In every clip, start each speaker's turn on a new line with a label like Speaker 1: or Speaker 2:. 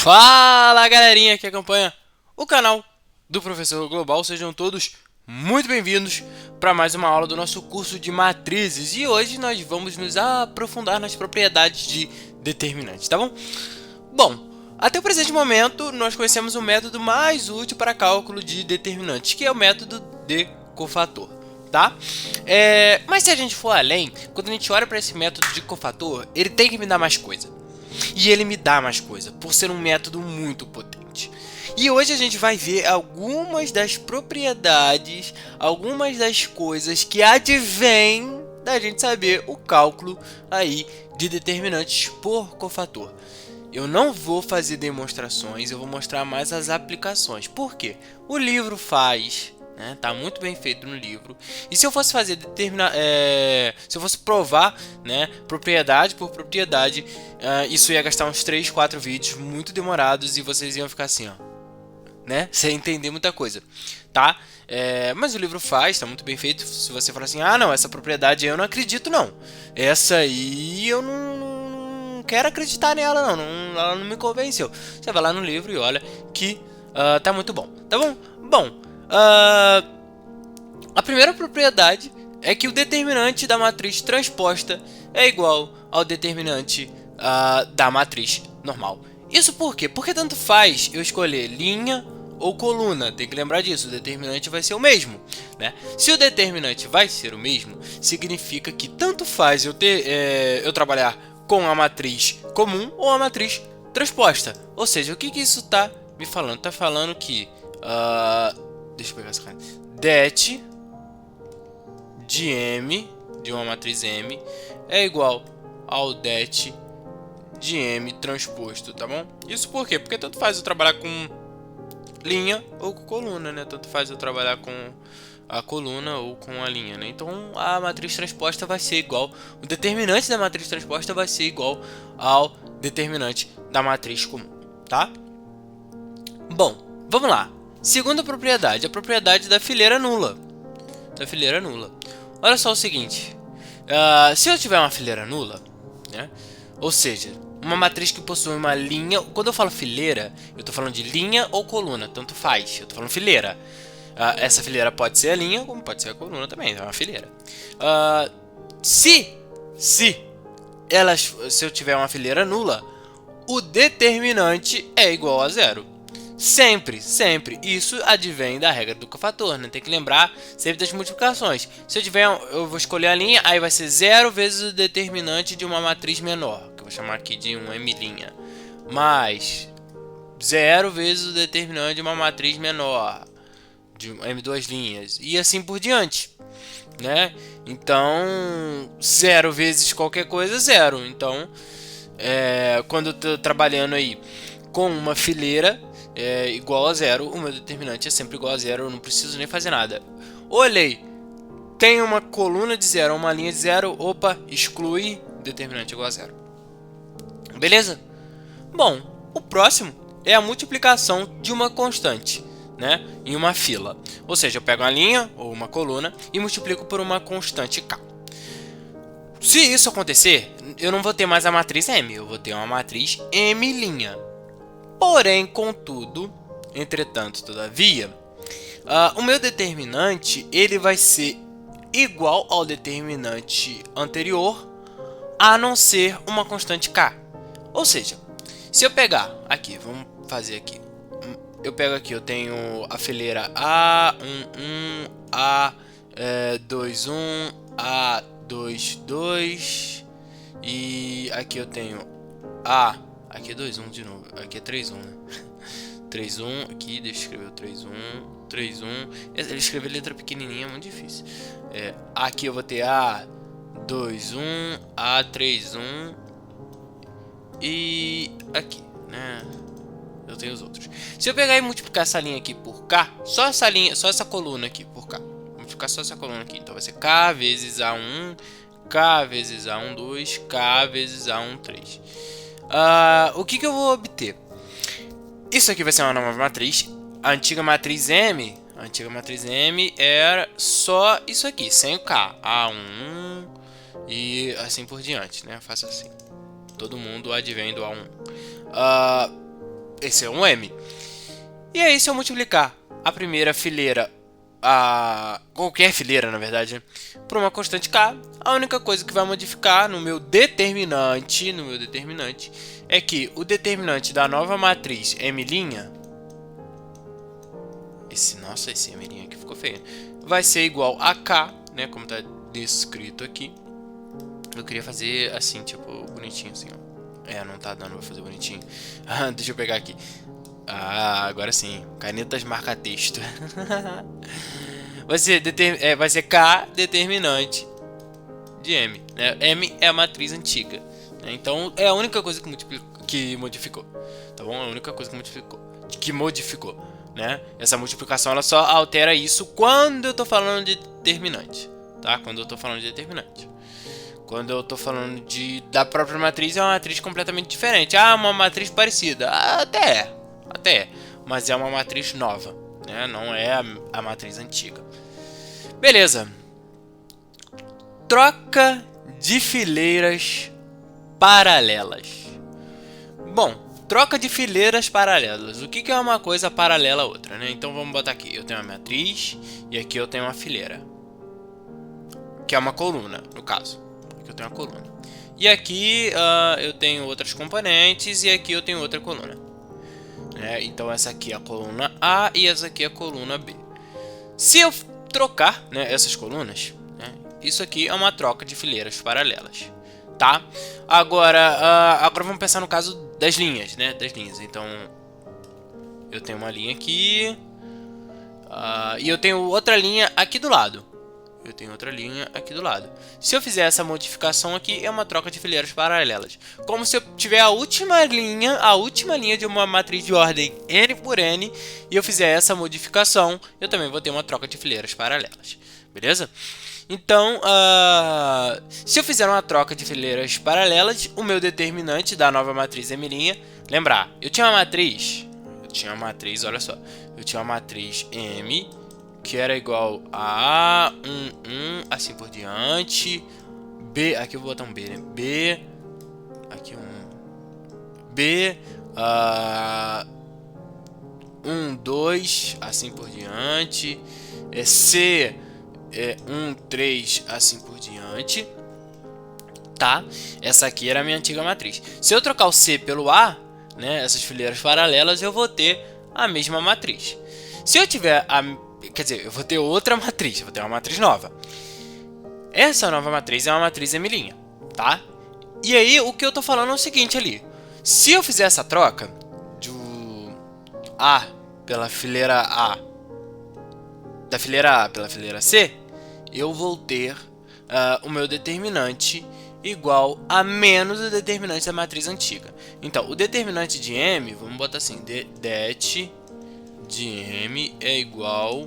Speaker 1: Fala galerinha que acompanha o canal do Professor Global, sejam todos muito bem-vindos para mais uma aula do nosso curso de matrizes. E hoje nós vamos nos aprofundar nas propriedades de determinantes, tá bom? Bom, até o presente momento nós conhecemos o método mais útil para cálculo de determinantes, que é o método de cofator, tá? Mas se a gente for além, quando a gente olha para esse método de cofator, ele tem que me dar mais coisa. E ele me dá mais coisa, por ser um método muito potente. E hoje a gente vai ver algumas das propriedades, algumas das coisas que advêm da gente saber o cálculo aí de determinantes por cofator. Eu não vou fazer demonstrações, eu vou mostrar mais as aplicações. Por quê? O livro faz, né? Tá muito bem feito no livro. E se eu fosse fazer se eu fosse provar, né, propriedade por propriedade, isso ia gastar uns 3, 4 vídeos muito demorados e vocês iam ficar assim, ó, né, sem entender muita coisa, tá? Mas o livro faz, tá muito bem feito. Se você falar assim, ah não, essa propriedade eu não acredito não, essa aí eu não quero acreditar nela não, ela não me convenceu. Você vai lá no livro e olha que tá muito bom, tá bom? Bom, a primeira propriedade é que o determinante da matriz transposta é igual ao determinante da matriz normal. Isso por quê? Porque tanto faz eu escolher linha ou coluna, tem que lembrar disso, o determinante vai ser o mesmo, né? Se o determinante vai ser o mesmo, significa que tanto faz eu trabalhar com a matriz comum ou a matriz transposta. Ou seja, o que isso está me falando? Está falando que deixa eu pegar essa cara. Det de M, de uma matriz M, é igual ao det de M transposto, tá bom? Isso por quê? Porque tanto faz eu trabalhar com linha ou com coluna, né? Tanto faz eu trabalhar com a coluna ou com a linha, né? Então a matriz transposta vai ser igual, o determinante da matriz transposta vai ser igual ao determinante da matriz comum, tá? Bom, vamos lá. Segunda propriedade, a propriedade da fileira nula. Olha só o seguinte, se eu tiver uma fileira nula, né? Ou seja, uma matriz que possui uma linha. Quando eu falo fileira, eu estou falando de linha ou coluna, tanto faz. Eu estou falando fileira. Essa fileira pode ser a linha, como pode ser a coluna também. É uma fileira. Se eu tiver uma fileira nula, o determinante é igual a zero. Sempre. Isso advém da regra do cofator, né? Tem que lembrar sempre das multiplicações. Se eu vou escolher a linha, aí vai ser 0 vezes o determinante de uma matriz menor, que eu vou chamar aqui de um M', mais 0 vezes o determinante de uma matriz menor, de um M2 linhas, e assim por diante, né? Então, 0 vezes qualquer coisa, 0. Então, quando eu estou trabalhando aí com uma fileira igual a zero, o meu determinante é sempre igual a zero, eu não preciso nem fazer nada. Olhei, tem uma coluna de zero, uma linha de zero, opa, exclui, determinante igual a zero. Beleza? Bom, o próximo é a multiplicação de uma constante, né, em uma fila. Ou seja, eu pego uma linha ou uma coluna e multiplico por uma constante k. Se isso acontecer, eu não vou ter mais a matriz M, eu vou ter uma matriz M'. Porém, contudo, entretanto, todavia, o meu determinante ele vai ser igual ao determinante anterior, a não ser uma constante k. Ou seja, se eu pegar aqui, vamos fazer aqui. Eu pego aqui, eu tenho a fileira A11, A21, A22 e aqui eu tenho aqui é 2,1 de novo, aqui é 3,1, né? 3,1, aqui, deixa eu escrever o 3,1, 3,1, ele escrever letra pequenininha é muito difícil. Aqui eu vou ter A21, A31 e aqui, né? Eu tenho os outros. Se eu pegar e multiplicar essa linha aqui por K, só essa coluna aqui por K, multiplicar só essa coluna aqui, então vai ser K vezes A1, K vezes A12, K vezes A13. O que eu vou obter? Isso aqui vai ser uma nova matriz. A antiga matriz M era só isso aqui, sem o K. A1 e assim por diante, né? Faça assim. Todo mundo advém do A1. esse é um M. E aí, se eu multiplicar a primeira fileira, qualquer fileira, na verdade, né, por uma constante K, a única coisa que vai modificar no meu determinante, é que o determinante da nova matriz M', esse M' aqui ficou feio, vai ser igual a K, né, como está descrito aqui. Eu queria fazer assim, tipo, bonitinho assim, ó. Não tá dando pra fazer bonitinho. Deixa eu pegar aqui. Agora sim. Canetas marca-texto. vai ser K determinante de M, né? M é a matriz antiga, né? Então é a única coisa que modificou. Tá bom? É a única coisa que modificou, né? Essa multiplicação ela só altera isso quando eu tô falando de determinante, tá? Quando eu tô falando de determinante. Quando eu tô falando da própria matriz, é uma matriz completamente diferente. Uma matriz parecida. Até é. Mas é uma matriz nova, né? Não é a matriz antiga. Beleza. Troca de fileiras paralelas. Bom, troca de fileiras paralelas. O que é uma coisa paralela à outra, né? Então vamos botar aqui. Eu tenho uma matriz e aqui eu tenho uma fileira. Que é uma coluna, no caso. Eu tenho uma coluna. E aqui eu tenho outras componentes e aqui eu tenho outra coluna. Então essa aqui é a coluna A e essa aqui é a coluna B. Se eu trocar, né, essas colunas, né, isso aqui é uma troca de fileiras paralelas, tá? Agora vamos pensar no caso das linhas, né? Das linhas. Então eu tenho uma linha aqui e eu tenho outra linha aqui do lado. Se eu fizer essa modificação aqui, é uma troca de fileiras paralelas. Como se eu tiver a última linha de uma matriz de ordem n por n, e eu fizer essa modificação, eu também vou ter uma troca de fileiras paralelas. Beleza? Então, se eu fizer uma troca de fileiras paralelas, o meu determinante da nova matriz M', lembrar, eu tinha uma matriz, olha só, eu tinha uma matriz M, que era igual a 1, assim por diante. B, aqui eu vou botar um B, né? B, aqui B, 1, 2, assim por diante. C, 1, 3, assim por diante. Tá? Essa aqui era a minha antiga matriz. Se eu trocar o C pelo A, né, essas fileiras paralelas, eu vou ter a mesma matriz. Se eu tiver quer dizer, eu vou ter outra matriz, eu vou ter uma matriz nova. Essa nova matriz é uma matriz M', tá? E aí, o que eu tô falando é o seguinte ali. Se eu fizer essa troca do A pela fileira A, da fileira A pela fileira C, eu vou ter o meu determinante igual a menos o determinante da matriz antiga. Então, o determinante de M, vamos botar assim, det de M é igual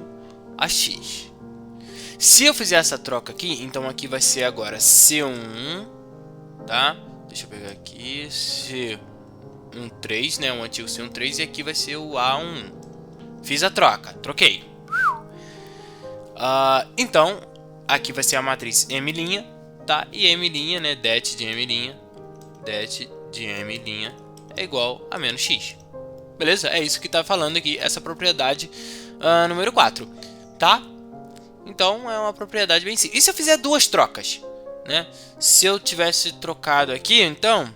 Speaker 1: a x. Se eu fizer essa troca aqui, então aqui vai ser agora C1, tá? Deixa eu pegar aqui, C13, né? O antigo C13, e aqui vai ser o A11. Fiz a troca, troquei. Então, aqui vai ser a matriz M', tá? E M', né? Det de M' é igual a menos x. Beleza? É isso que está falando aqui, essa propriedade número 4, tá? Então, é uma propriedade bem simples. E se eu fizer duas trocas, né? Se eu tivesse trocado aqui, então...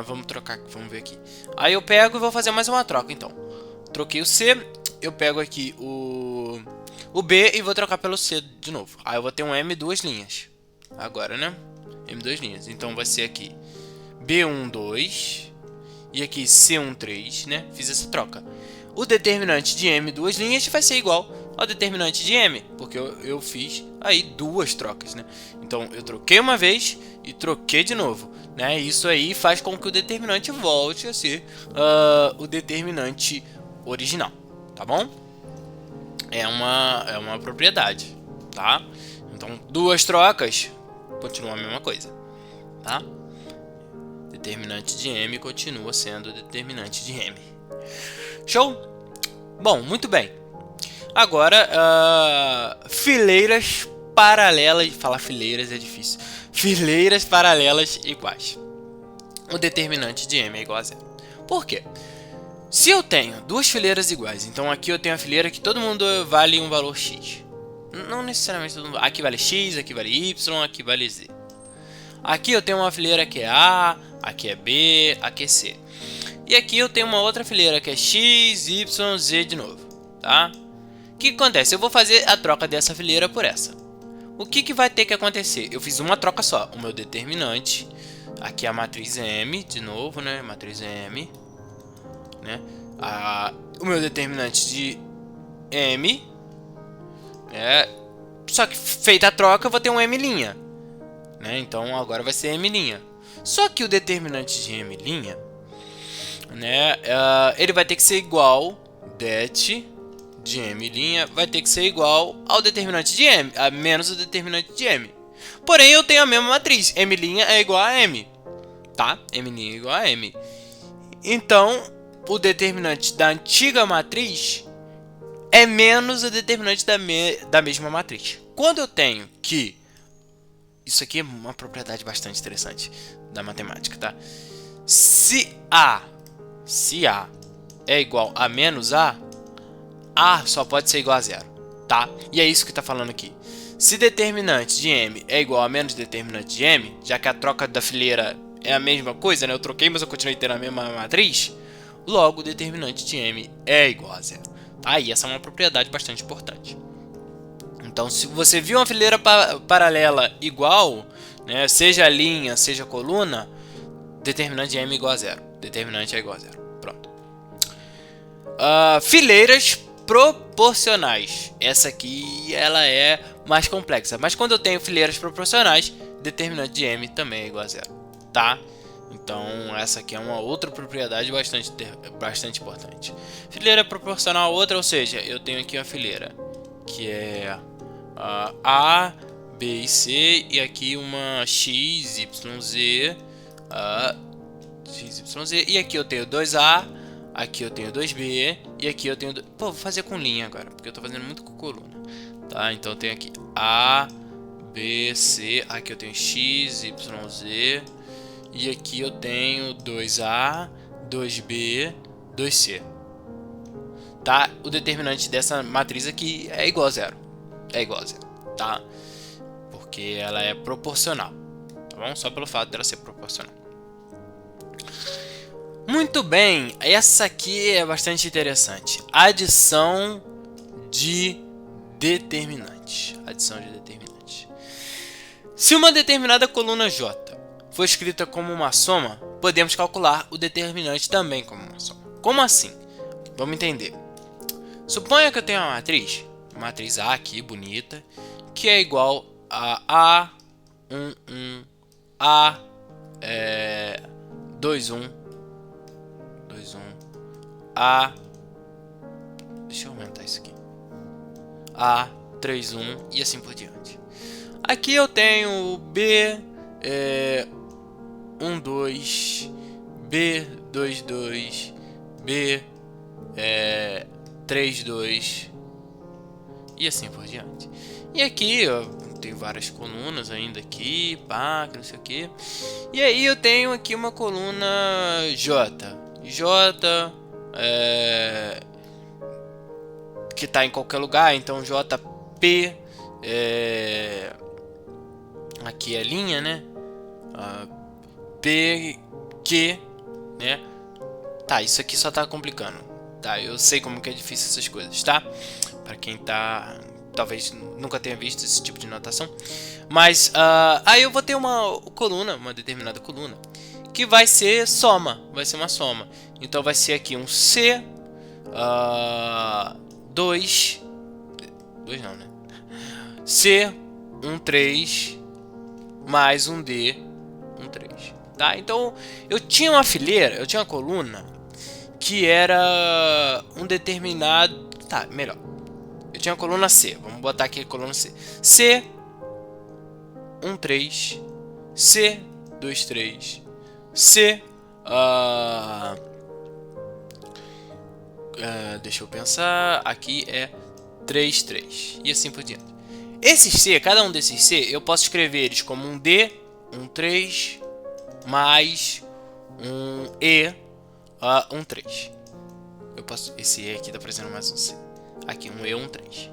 Speaker 1: vamos ver aqui. Aí eu pego e vou fazer mais uma troca, então. Troquei o C, eu pego aqui o B e vou trocar pelo C de novo. Aí eu vou ter um M duas linhas. Agora, né? M duas linhas. Então, vai ser aqui B12... E aqui C13, né? Fiz essa troca. O determinante de M duas linhas vai ser igual ao determinante de M, porque eu fiz aí duas trocas, né? Então eu troquei uma vez e troquei de novo, né? Isso aí faz com que o determinante volte a ser o determinante original, tá bom? É uma propriedade, tá? Então duas trocas continua a mesma coisa, tá? Determinante de M continua sendo determinante de M. Show? Bom, muito bem. Agora, fileiras paralelas. Falar fileiras é difícil. Fileiras paralelas iguais. O determinante de M é igual a zero. Por quê? Se eu tenho duas fileiras iguais, então aqui eu tenho a fileira que todo mundo vale um valor x. Não necessariamente todo mundo. Aqui vale x, aqui vale y, aqui vale z. Aqui eu tenho uma fileira que é A, aqui é B, aqui é C. E aqui eu tenho uma outra fileira que é x, y, z de novo, tá? O que acontece? Eu vou fazer a troca dessa fileira por essa. O que vai ter que acontecer? Eu fiz uma troca só. O meu determinante, aqui é a matriz M, de novo, né? Matriz M, né? O meu determinante de M, só que feita a troca eu vou ter um M', né? Então agora vai ser M'. Só que o determinante de M', né? Ele vai ter que ser igual, det de M' vai ter que ser igual ao determinante de M, menos o determinante de M. Porém, eu tenho a mesma matriz, M' é igual a M, tá? M' é igual a M. Então, o determinante da antiga matriz é menos o determinante da mesma matriz. Quando eu tenho que... Isso aqui é uma propriedade bastante interessante da matemática, tá? Se A é igual a menos A só pode ser igual a zero, tá? E é isso que está falando aqui. Se determinante de M é igual a menos determinante de M, já que a troca da fileira é a mesma coisa, né? Eu troquei, mas eu continuei tendo a mesma matriz. Logo, o determinante de M é igual a zero, tá? E essa é uma propriedade bastante importante. Então, se você viu uma fileira paralela igual, né? Seja linha, seja coluna, determinante de M é igual a zero. Determinante é igual a zero. Pronto. Fileiras proporcionais. Essa aqui ela é mais complexa. Mas quando eu tenho fileiras proporcionais, determinante de M também é igual a zero, tá? Então essa aqui é uma outra propriedade bastante importante. Fileira proporcional outra, ou seja, eu tenho aqui uma fileira que é A, B e C, e aqui uma X, Y, Z, X, Y, Z, e aqui eu tenho 2A, aqui eu tenho 2B, e aqui eu tenho... Pô, vou fazer com linha agora, porque eu tô fazendo muito com coluna, tá? Então eu tenho aqui A, B, C, aqui eu tenho X, Y, Z, e aqui eu tenho 2A, 2B, 2C, tá? O determinante dessa matriz aqui é igual a zero, tá? Porque ela é proporcional, tá bom? Só pelo fato dela ser proporcional. Muito bem, essa aqui é bastante interessante. Adição de determinantes. Se uma determinada coluna J for escrita como uma soma, podemos calcular o determinante também como uma soma. Como assim? Vamos entender. Suponha que eu tenho uma matriz A aqui, bonita, que é igual a A1, 1, A 2, 1, A... Deixa eu aumentar isso aqui. A3, 1 e assim por diante. Aqui eu tenho B 1, 2, B 2, 2, B 3, 2 e assim por diante. E aqui ó, tem várias colunas ainda aqui, pá, que não sei o que. E aí eu tenho aqui uma coluna J que está em qualquer lugar, então JP aqui é linha, né? PQ, né? Tá, isso aqui só tá complicando, tá? Eu sei como que é difícil essas coisas, tá? Para quem tá talvez nunca tenha visto esse tipo de notação, mas aí eu vou ter uma coluna, uma determinada coluna, que vai ser uma soma. Então vai ser aqui um C 2 não, né? C 1, 3 mais um D 1, 3, tá? Então eu tinha uma coluna que era um determinado, tá, melhor. Eu tinha a coluna C, vamos botar aqui a coluna C. C 1, 3, C 2, 3, C deixa eu pensar, aqui é 3, 3 e assim por diante. Esses C, cada um desses C, eu posso escrever eles como um D, um 3 mais um E, um 3, eu posso, esse E aqui tá parecendo mais um C. Aqui, um E, um 3.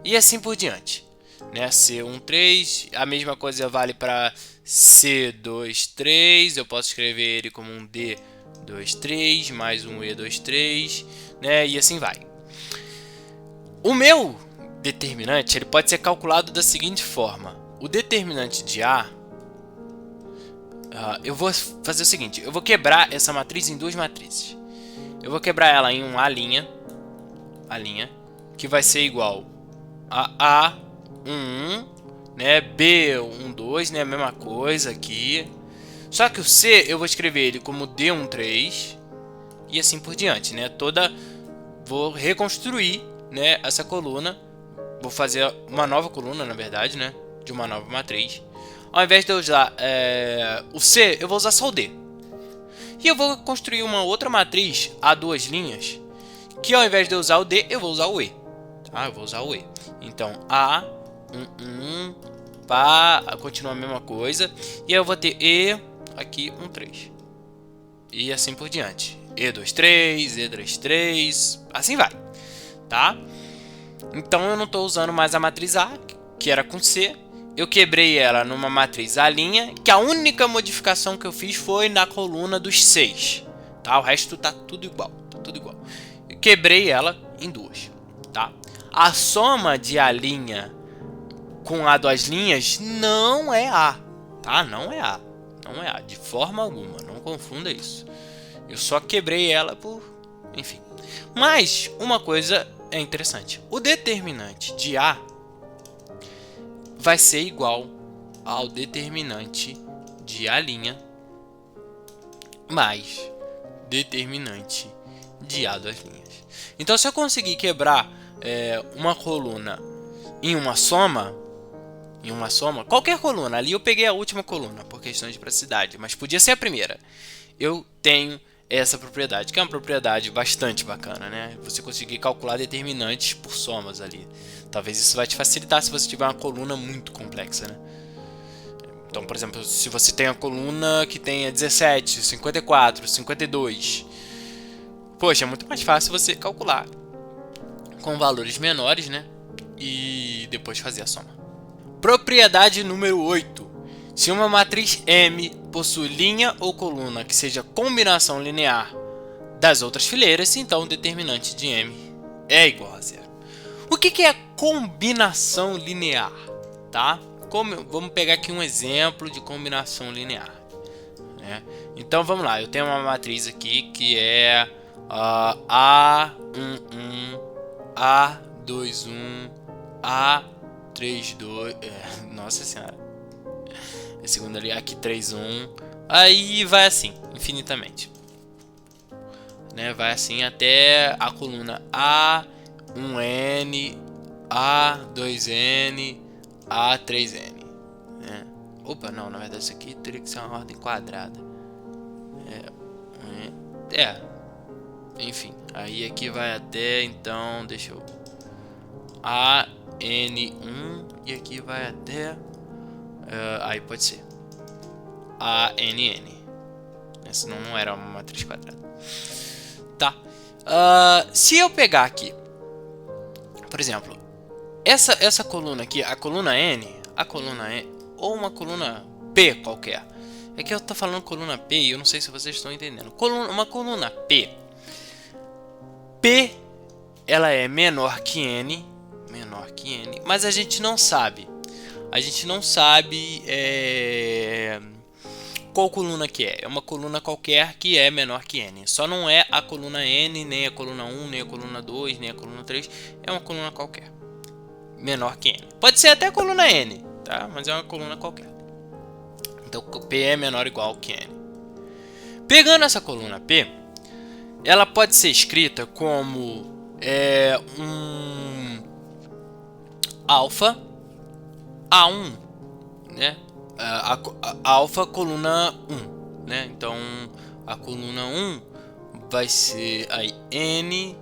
Speaker 1: E assim por diante, né? C13, a mesma coisa vale para C23, eu posso escrever ele como um D23 mais um E23, né? E assim vai. O meu determinante ele pode ser calculado da seguinte forma: o determinante de A, eu vou fazer o seguinte, eu vou quebrar essa matriz em duas matrizes. Eu vou quebrar ela em um A', que vai ser igual a A11, né? B12, né? A mesma coisa aqui. Só que o C eu vou escrever ele como D13 e assim por diante, né? Vou reconstruir, né, essa coluna. Vou fazer uma nova coluna, na verdade, né? De uma nova matriz. Ao invés de eu usar o C, eu vou usar só o D. E eu vou construir uma outra matriz a duas linhas, que ao invés de eu usar o D, eu vou usar o E. Tá? Eu vou usar o E. Então, A, 1, pá, continua a mesma coisa. E aí eu vou ter E, aqui, 3. E assim por diante. E23, E33, assim vai. Tá? Então, eu não estou usando mais a matriz A, que era com C. Eu quebrei ela numa matriz A', que a única modificação que eu fiz foi na coluna dos 6. Tá? O resto tá tudo igual. Eu quebrei ela em duas. Tá? A soma de A' com A duas linhas não é A. Tá? Não é A. Não é A. De forma alguma. Não confunda isso. Eu só quebrei ela por... Enfim. Mas uma coisa é interessante. O determinante de A vai ser igual ao determinante de A' mais determinante de A duas linhas. Então, se eu conseguir quebrar uma coluna em uma soma, qualquer coluna, ali eu peguei a última coluna por questão de praticidade, mas podia ser a primeira. Eu tenho essa propriedade, que é uma propriedade bastante bacana, né? Você conseguir calcular determinantes por somas ali. Talvez isso vai te facilitar se você tiver uma coluna muito complexa, né? Então, por exemplo, se você tem uma coluna que tenha 17, 54, 52, poxa, é muito mais fácil você calcular com valores menores, né? E depois fazer a soma. Propriedade número 8. Se uma matriz M possui linha ou coluna que seja combinação linear das outras fileiras, então o determinante de M é igual a zero. O que é combinação linear? Tá? Vamos pegar aqui um exemplo de combinação linear. Né? Então vamos lá, eu tenho uma matriz aqui que é A11, A21, A32, nossa senhora, a segunda ali, aqui 31, aí vai assim, infinitamente, né? Vai assim até a coluna A1N, A2N, A3N, né? Opa, não, na verdade isso aqui teria que ser uma ordem quadrada, enfim, aí aqui vai até, então, deixa eu, AN1 e aqui vai até, aí pode ser ANN, senão não era uma matriz quadrada. Tá. Se eu pegar aqui, por exemplo, essa coluna aqui, a coluna N, ou uma coluna P qualquer. É que eu tô falando coluna P e eu não sei se vocês estão entendendo. Uma coluna P, ela é menor que N, mas a gente não sabe. Qual coluna que é. É uma coluna qualquer que é menor que N. Só não é a coluna N, nem a coluna 1, nem a coluna 2, nem a coluna 3. É uma coluna qualquer. Menor que N. Pode ser até a coluna N, tá? Mas é uma coluna qualquer. Então P é menor ou igual que N. Pegando essa coluna P, ela pode ser escrita como um alfa A1, né? A alfa coluna 1, né? Então a coluna 1 vai ser aí N1,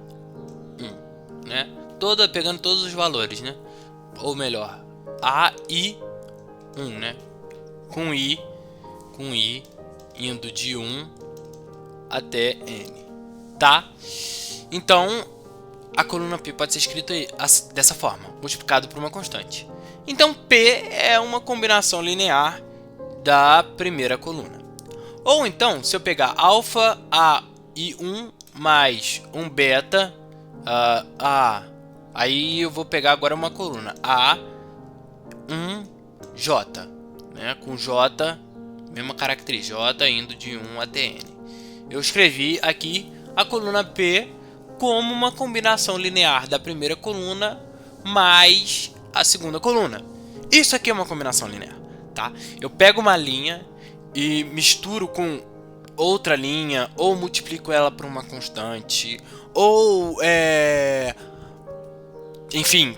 Speaker 1: né? Pegando todos os valores, né? Ou melhor, AI1, né? Com I indo de 1 até N. tá? Então, a coluna P pode ser escrita dessa forma, multiplicado por uma constante. Então, P é uma combinação linear da primeira coluna. Ou então, se eu pegar alfa A e 1 mais um beta A, aí eu vou pegar agora uma coluna A, 1J, né? Com J, mesma característica, J indo de 1 até N. Eu escrevi aqui a coluna P como uma combinação linear da primeira coluna mais a segunda coluna. Isso aqui é uma combinação linear, tá? Eu pego uma linha e misturo com outra linha, ou multiplico ela por uma constante, ou enfim,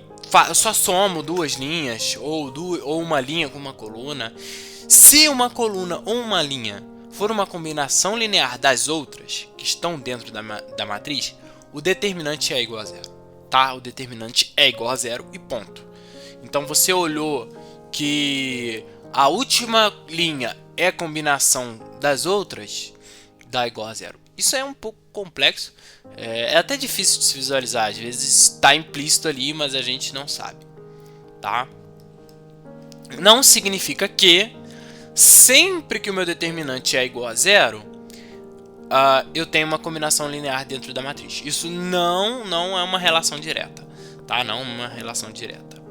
Speaker 1: só somo duas linhas, ou uma linha com uma coluna. Se uma coluna ou uma linha for uma combinação linear das outras que estão dentro da matriz, o determinante é igual a zero, tá? O determinante é igual a zero e ponto. Então você olhou que a última linha é combinação das outras, dá igual a zero. Isso é um pouco complexo, é até difícil de se visualizar, às vezes está implícito ali, mas a gente não sabe, tá? Não significa que sempre que o meu determinante é igual a zero, eu tenho uma combinação linear dentro da matriz. Isso não é uma relação direta, tá? Não é uma relação direta.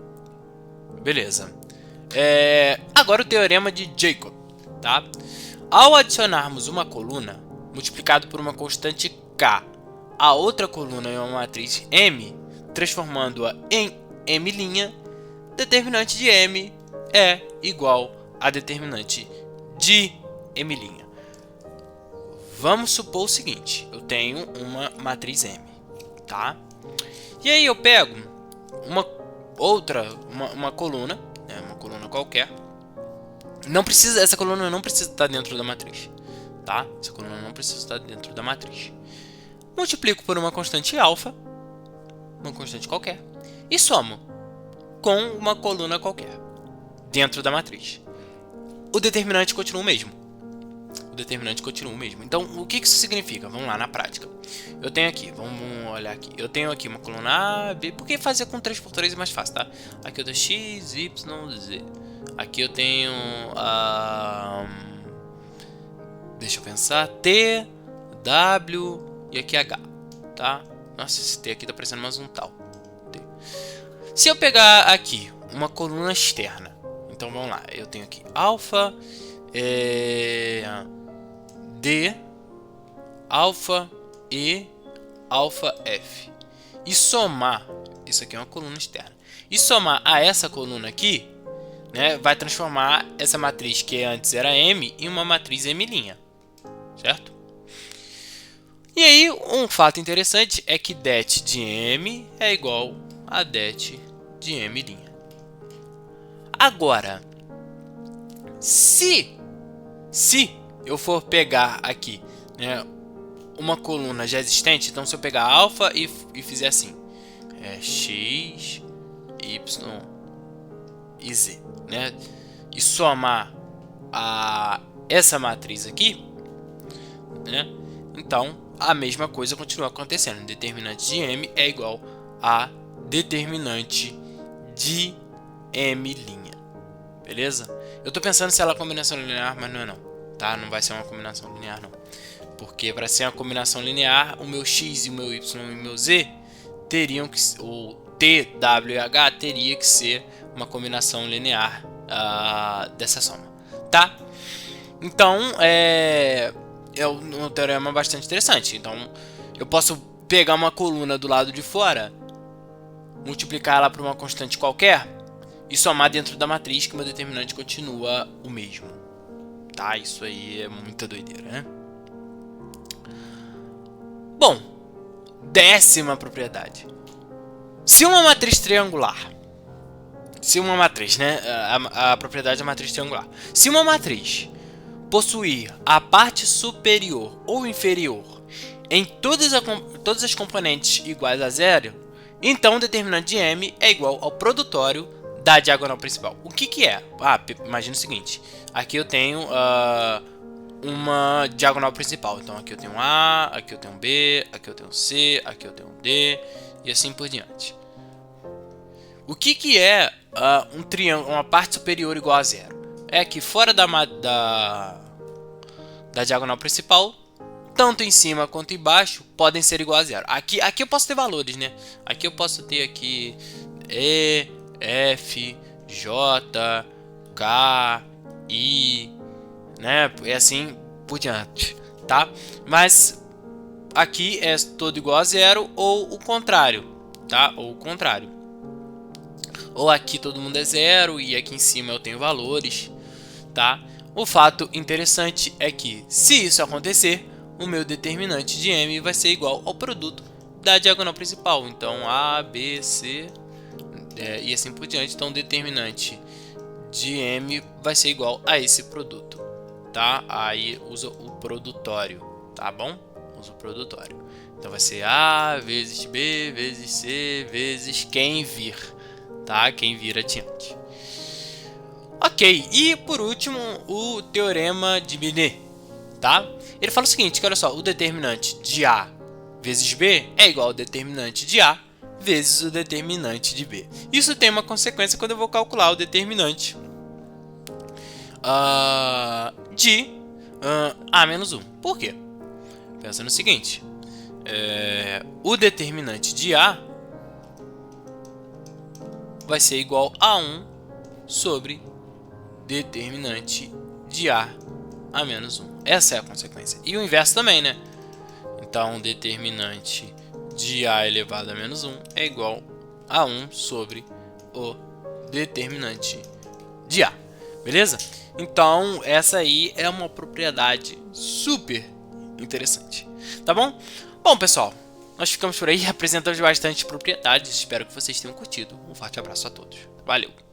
Speaker 1: Beleza. Agora o teorema de Jacob, tá? Ao adicionarmos uma coluna multiplicado por uma constante k a outra coluna em uma matriz M, transformando-a em M', determinante de M é igual a determinante de M'. Vamos supor o seguinte, eu tenho uma matriz M, tá? E aí eu pego uma coluna, né, uma coluna qualquer. Essa coluna não precisa estar dentro da matriz, tá? Essa coluna não precisa estar dentro da matriz. Multiplico por uma constante alfa, uma constante qualquer, e somo com uma coluna qualquer dentro da matriz. O determinante continua o mesmo. Então, o que isso significa? Vamos lá, na prática. Eu tenho aqui, vamos olhar aqui. Eu tenho aqui uma coluna A, B, porque fazer com 3x3 é mais fácil, tá? Aqui eu tenho X, Y, Z. Aqui eu tenho deixa eu pensar, T, W e aqui H, tá? Nossa, esse T aqui tá parecendo mais um tal. T. Se eu pegar aqui uma coluna externa, então vamos lá, eu tenho aqui alfa, D, alfa E, alfa F. E somar, isso aqui é uma coluna externa, e somar a essa coluna aqui, né, vai transformar essa matriz que antes era M em uma matriz M', certo? E aí, um fato interessante é que det de M é igual a det de M'. Agora, se eu for pegar aqui, né, uma coluna já existente, então se eu pegar alfa e fizer assim, x, y e z, né, e somar essa matriz aqui, né, então a mesma coisa continua acontecendo. Determinante de M é igual a determinante de M'. Beleza? Eu estou pensando se ela é combinação linear, mas não é não, tá? Não vai ser uma combinação linear não. Porque para ser uma combinação linear, o meu x e o meu y e o meu z teriam que, o t, w e h teria que ser uma combinação linear dessa soma, tá? Então, é um teorema bastante interessante. Então, eu posso pegar uma coluna do lado de fora, multiplicar ela por uma constante qualquer e somar dentro da matriz, que o meu determinante continua o mesmo, tá? Isso aí é muita doideira, né? Bom, 10ª propriedade. Se uma matriz triangular, né? A propriedade da matriz triangular. Se uma matriz possuir a parte superior ou inferior em todas as componentes iguais a zero, então o determinante de M é igual ao produtório da diagonal principal. O que é? Imagina o seguinte. Aqui eu tenho uma diagonal principal. Então aqui eu tenho um A, aqui eu tenho um B, aqui eu tenho um C, aqui eu tenho um D e assim por diante. O que é um triângulo, uma parte superior igual a zero? É que fora da diagonal principal, tanto em cima quanto embaixo podem ser igual a zero. Aqui eu posso ter valores, né? Aqui eu posso ter aqui E, F, J, K, I, né? E assim por diante, tá? Mas aqui é todo igual a zero ou o contrário, tá? Ou o contrário. Ou aqui todo mundo é zero e aqui em cima eu tenho valores, tá? O fato interessante é que, se isso acontecer, o meu determinante de M vai ser igual ao produto da diagonal principal. Então, A, B, C e assim por diante. Então, o determinante de M vai ser igual a esse produto, tá? Aí usa o produtório, tá bom? Usa o produtório. Então, vai ser A vezes B vezes C vezes quem vir, tá? Quem vir adiante. Ok, e por último, o teorema de Binet, tá? Ele fala o seguinte, que olha só, o determinante de A vezes B é igual ao determinante de A vezes o determinante de B. Isso tem uma consequência quando eu vou calcular o determinante de A menos 1. Por quê? Pensa no seguinte, o determinante de A vai ser igual a 1 sobre determinante de A menos 1. Essa é a consequência. E o inverso também, né? Então, determinante de A elevado a menos 1 é igual a 1 sobre o determinante de A. Beleza? Então, essa aí é uma propriedade super interessante. Tá bom? Bom, pessoal, nós ficamos por aí, apresentamos bastante propriedades. Espero que vocês tenham curtido. Um forte abraço a todos. Valeu!